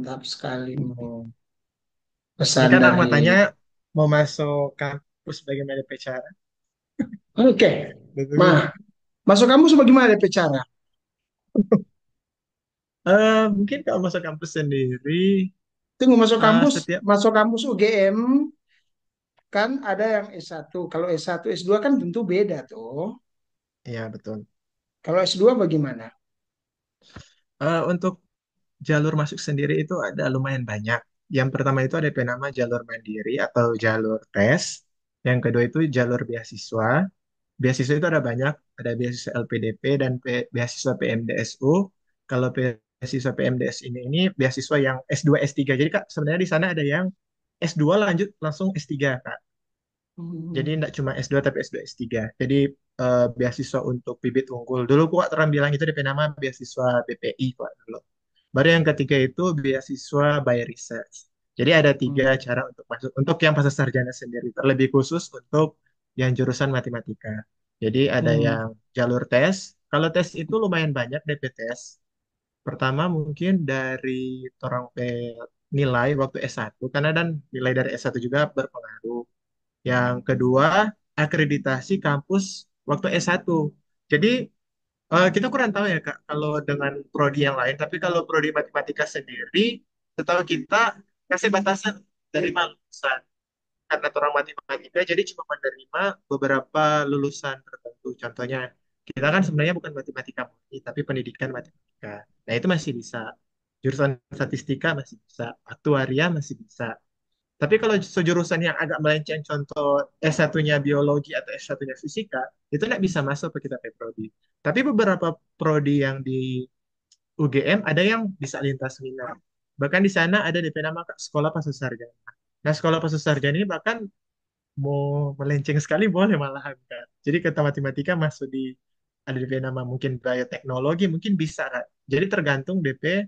mantap sekali. Hmm. Ini Pesan kan aku mau dari. tanya, mau masuk kampus bagaimana cara? Oke, Betul. mah masuk kampus bagaimana DP cara? Mungkin kalau masuk kampus sendiri, Tunggu masuk kampus, setiap, UGM kan ada yang S1. Kalau S1, S2 kan tentu beda tuh. ya betul. Kalau S2 bagaimana? Untuk jalur masuk sendiri itu ada lumayan banyak. Yang pertama itu ada yang nama jalur mandiri atau jalur tes. Yang kedua itu jalur beasiswa. Beasiswa itu ada banyak, ada beasiswa LPDP dan beasiswa PMDSU. Kalau beasiswa PMDS ini beasiswa yang S2, S3. Jadi Kak, sebenarnya di sana ada yang S2 lanjut langsung S3, Kak. Jadi Hmm. tidak cuma S2 tapi S2, S3. Jadi beasiswa untuk bibit unggul. Dulu Kak orang bilang itu DP nama beasiswa BPI Kak dulu. Baru yang ketiga itu beasiswa by research. Jadi ada tiga Hmm. cara untuk masuk. Untuk yang pasca sarjana sendiri, terlebih khusus untuk yang jurusan matematika. Jadi ada Hmm. yang jalur tes. Kalau tes itu lumayan banyak DP tes. Pertama mungkin dari orang nilai waktu S1, karena dan nilai dari S1 juga berpengaruh. Yang kedua, akreditasi kampus waktu S1. Jadi kita kurang tahu ya Kak, kalau dengan prodi yang lain. Tapi kalau prodi matematika sendiri, setahu kita kasih batasan dari lulusan. Karena orang matematika, jadi cuma menerima beberapa lulusan tertentu. Contohnya, kita kan sebenarnya bukan matematika murni, tapi pendidikan matematika. Nah itu masih bisa. Jurusan statistika masih bisa. Aktuaria masih bisa. Tapi kalau sejurusan yang agak melenceng, contoh S1-nya biologi atau S1-nya fisika, itu nggak bisa masuk ke kita prodi. Tapi beberapa prodi yang di UGM ada yang bisa lintas minat. Bahkan di sana ada DP nama Kak, Sekolah Pasca Nah, Sekolah Pasca ini bahkan mau melenceng sekali boleh malahan Kak. Jadi kata matematika masuk di ada DP nama mungkin bioteknologi mungkin bisa Kak. Jadi tergantung DP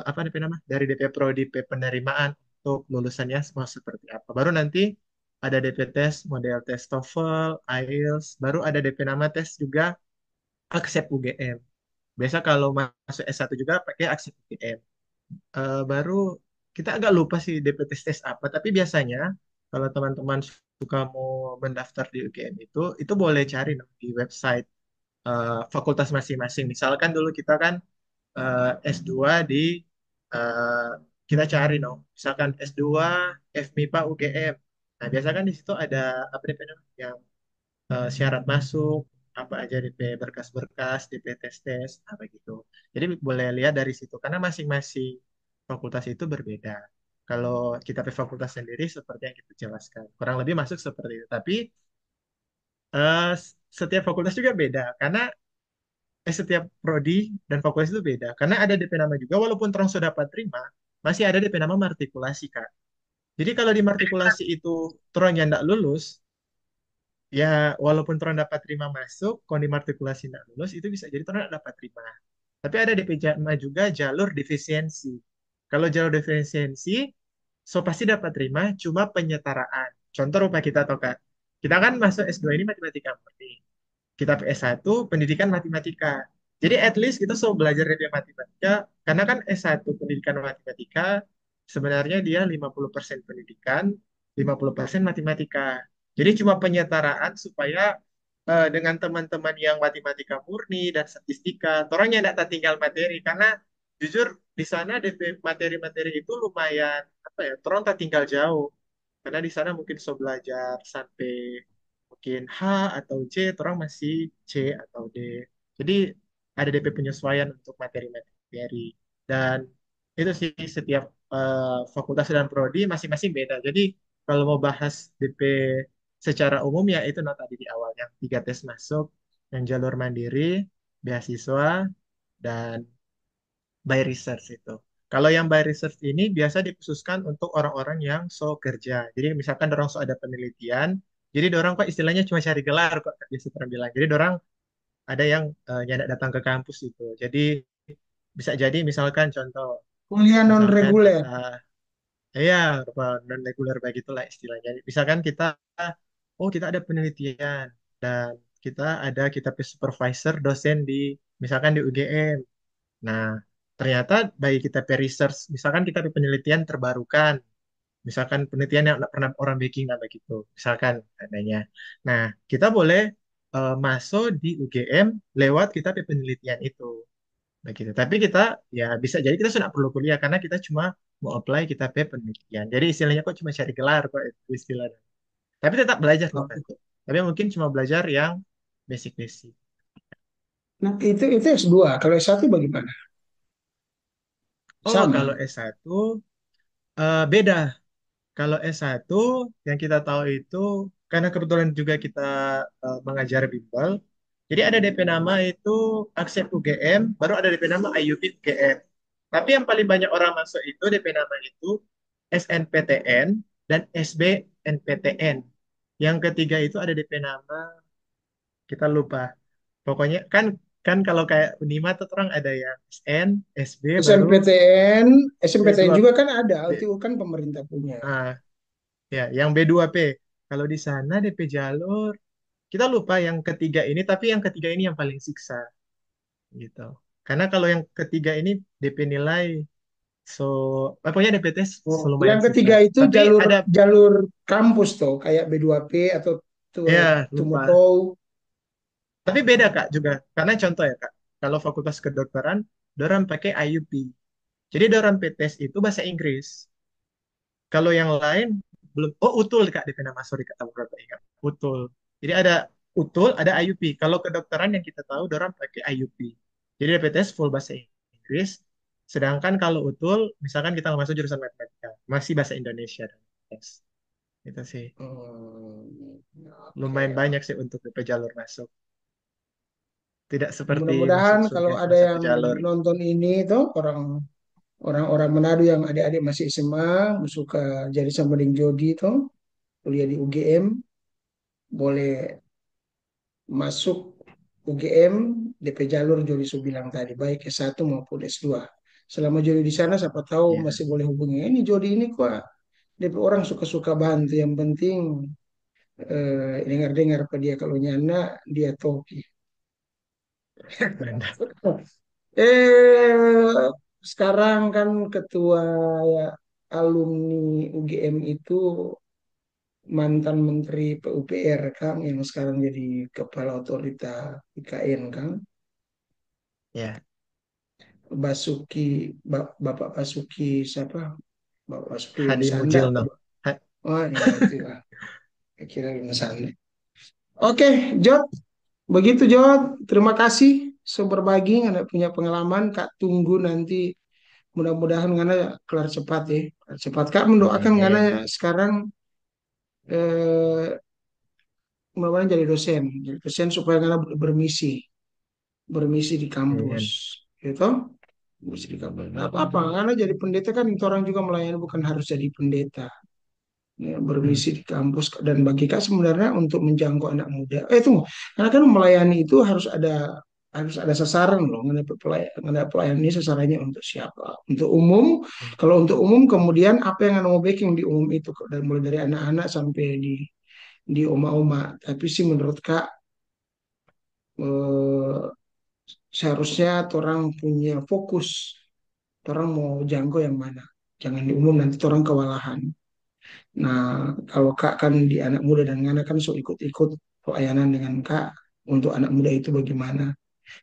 apa DP nama dari DP Prodi DP penerimaan untuk lulusannya mau seperti apa. Baru nanti ada DP tes model tes TOEFL, IELTS, baru ada DP nama tes juga Accept UGM. Biasa kalau masuk S1 juga pakai Accept UGM. Baru kita agak lupa sih DP tes apa, tapi biasanya kalau teman-teman suka mau mendaftar di UGM itu boleh cari no, di website fakultas masing-masing. Misalkan dulu kita kan S2 di eh, kita cari no, misalkan S2 FMIPA UGM. Nah, biasa kan di situ ada apa DP namanya yang syarat masuk, apa aja DP berkas-berkas, DP tes-tes, apa gitu. Jadi boleh lihat dari situ karena masing-masing fakultas itu berbeda. Kalau kita ke fakultas sendiri seperti yang kita jelaskan, kurang lebih masuk seperti itu. Tapi setiap fakultas juga beda karena setiap prodi dan fakultas itu beda. Karena ada DP nama juga, walaupun terang sudah dapat terima, masih ada DP nama matrikulasi, Kak. Jadi kalau di matrikulasi itu terang yang tidak lulus, ya walaupun terang dapat terima masuk, kalau di matrikulasi tidak lulus, itu bisa jadi terang tidak dapat terima. Tapi ada DP nama juga jalur defisiensi. Kalau jalur defisiensi, so pasti dapat terima, cuma penyetaraan. Contoh rupa kita atau Kak. Kita kan masuk S2 ini matematika murni kita S1 pendidikan matematika. Jadi at least kita selalu belajar dari matematika karena kan S1 pendidikan matematika sebenarnya dia 50% pendidikan, 50% matematika. Jadi cuma penyetaraan supaya dengan teman-teman yang matematika murni dan statistika, orangnya tidak tertinggal materi karena jujur di sana DP materi-materi itu lumayan apa ya, orang tertinggal jauh karena di sana mungkin so belajar sampai mungkin H atau C, orang masih C atau D. Jadi ada DP penyesuaian untuk materi-materi. Dan itu sih setiap fakultas dan prodi masing-masing beda. Jadi kalau mau bahas DP secara umum ya itu no tadi di awal yang tiga tes masuk, yang jalur mandiri, beasiswa, dan by research itu. Kalau yang by research ini biasa dikhususkan untuk orang-orang yang so kerja. Jadi misalkan orang so ada penelitian, jadi orang kok istilahnya cuma cari gelar kok biasa orang bilang. Jadi orang ada yang nyandak datang ke kampus itu. Jadi bisa jadi misalkan contoh, Kuliah non misalkan reguler. kita ya non reguler begitulah istilahnya. Misalkan kita oh kita ada penelitian dan kita ada kita supervisor dosen di misalkan di UGM. Nah, ternyata bagi kita research, misalkan kita penelitian terbarukan, misalkan penelitian yang nggak pernah orang bikin apa gitu, misalkan adanya. Nah, kita boleh masuk di UGM lewat kita penelitian itu, begitu. Tapi kita ya bisa jadi kita sudah perlu kuliah karena kita cuma mau apply kita penelitian. Jadi istilahnya kok cuma cari gelar kok itu istilahnya. Tapi tetap belajar kok Oh, itu. Tapi mungkin cuma belajar yang basic-basic. nah, itu S2. Kalau S1 bagaimana? Oh, Sama. kalau S1 beda. Kalau S1 yang kita tahu itu karena kebetulan juga kita mengajar bimbel. Jadi ada DP nama itu Aksep UGM, baru ada DP nama IUP UGM. Tapi yang paling banyak orang masuk itu DP nama itu SNPTN dan SBNPTN. Yang ketiga itu ada DP nama kita lupa. Pokoknya kan kan kalau kayak Unima tuh orang ada yang SN, SB baru SMPTN, SMPTN B2 juga kan ada, B, itu kan pemerintah punya. ah, ya yang B2P. Kalau di sana DP jalur kita lupa yang ketiga ini, tapi yang ketiga ini yang paling siksa gitu. Karena kalau yang ketiga ini DP nilai so pokoknya DP tes Oh, yang lumayan siksa. ketiga itu Tapi jalur ada jalur kampus tuh, kayak B2P atau ya lupa. Tumoto. Tapi beda Kak juga. Karena contoh ya Kak, kalau fakultas kedokteran dorang pakai IUP. Jadi dorang PTS itu bahasa Inggris. Kalau yang lain belum. Oh, utul Kak DP nama, sorry Kak, tahu berapa ingat. Utul. Jadi ada utul, ada IUP. Kalau kedokteran yang kita tahu dorang pakai IUP. Jadi DPTS full bahasa Inggris. Sedangkan kalau utul, misalkan kita nggak masuk jurusan matematika, masih bahasa Indonesia. Yes. Itu sih. Oke, Lumayan banyak sih oke. untuk DP jalur masuk. Tidak seperti masuk Mudah-mudahan kalau surga cuma ada satu yang jalur. nonton ini tuh orang-orang Manado yang adik-adik masih SMA suka jadi sambading jodi tuh kuliah di UGM, boleh masuk UGM DP jalur Jody Subilang tadi, baik S1 maupun S2. Selama Jody di sana, siapa tahu Ya, masih boleh hubungi. Ini Jody ini kok DP orang suka-suka bantu. Yang penting dengar-dengar apa dia kalau nyana dia topi. benar. Eh sekarang kan ketua ya, alumni UGM itu mantan Menteri PUPR Kang yang sekarang jadi Kepala Otorita IKN Kang. Ya, Basuki Bapak Basuki siapa? Bapak Basuki Wini Hadi Sanda apa? Mujilno. Ha- Oh ya itu lah. Kira Wini Sanda. Oke, Jod. Begitu Jod. Terima kasih sudah berbagi. Anda punya pengalaman. Kak tunggu nanti. Mudah-mudahan Ngana kelar cepat ya. Kelar cepat. Kak mendoakan Ngana Amin. sekarang eh, mudah-mudahan jadi dosen. Jadi dosen supaya Ngana bermisi. Bermisi di kampus. Amin. Gitu. Bermisi di kampus. Nggak apa-apa. Ngana jadi pendeta kan orang juga melayani bukan harus jadi pendeta. Ya, Hmm. bermisi di kampus dan bagi Kak sebenarnya untuk menjangkau anak muda. Tunggu, karena kan melayani itu harus ada sasaran loh. Mengenai pelayan ini sasarannya untuk siapa? Untuk umum. Kalau untuk umum kemudian apa yang anda mau backing di umum itu dan mulai dari anak-anak sampai di oma-oma. Tapi sih menurut Kak eh, seharusnya orang punya fokus. Orang mau jangkau yang mana? Jangan di umum nanti orang kewalahan. Nah, kalau Kak kan di anak muda dan Ngana kan so ikut-ikut pelayanan dengan Kak untuk anak muda itu bagaimana?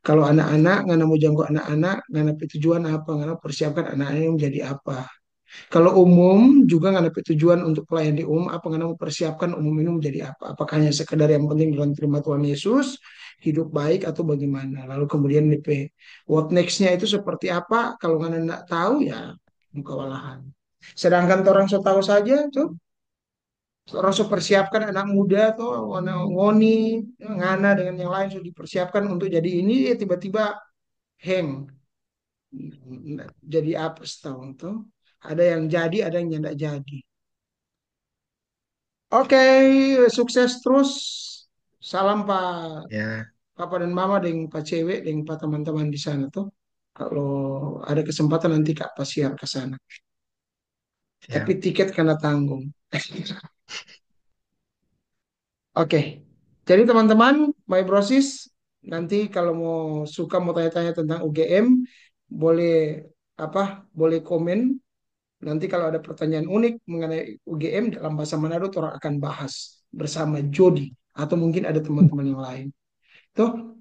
Kalau anak-anak, Ngana mau jangkau anak-anak, Ngana tujuan apa? Ngana persiapkan anak-anak menjadi apa? Kalau umum juga Ngana tujuan untuk pelayan di umum, apa Ngana mau persiapkan umum ini menjadi apa? Apakah hanya sekedar yang penting dalam terima Tuhan Yesus, hidup baik atau bagaimana? Lalu kemudian DP, what next-nya itu seperti apa? Kalau Ngana tidak tahu ya, kewalahan. Sedangkan orang so tahu saja tuh Rasul persiapkan anak muda tuh, anak ngoni, ngana dengan yang lain sudah dipersiapkan untuk jadi ini, ya tiba-tiba hang, jadi apa setahun tuh. Ada yang jadi, ada yang tidak jadi. Oke, sukses terus. Salam Pak Ya, Papa dan Mama dengan Pak Cewek dengan Pak teman-teman di sana tuh. Kalau ada kesempatan nanti Kak pasiar ke sana. Tapi siap. tiket karena tanggung. Oke, jadi teman-teman, my brosis, nanti kalau mau tanya-tanya tentang UGM, boleh apa? Boleh komen. Nanti kalau ada pertanyaan unik mengenai UGM dalam bahasa Manado, orang akan bahas bersama Jody atau mungkin ada teman-teman yang lain. Tuh.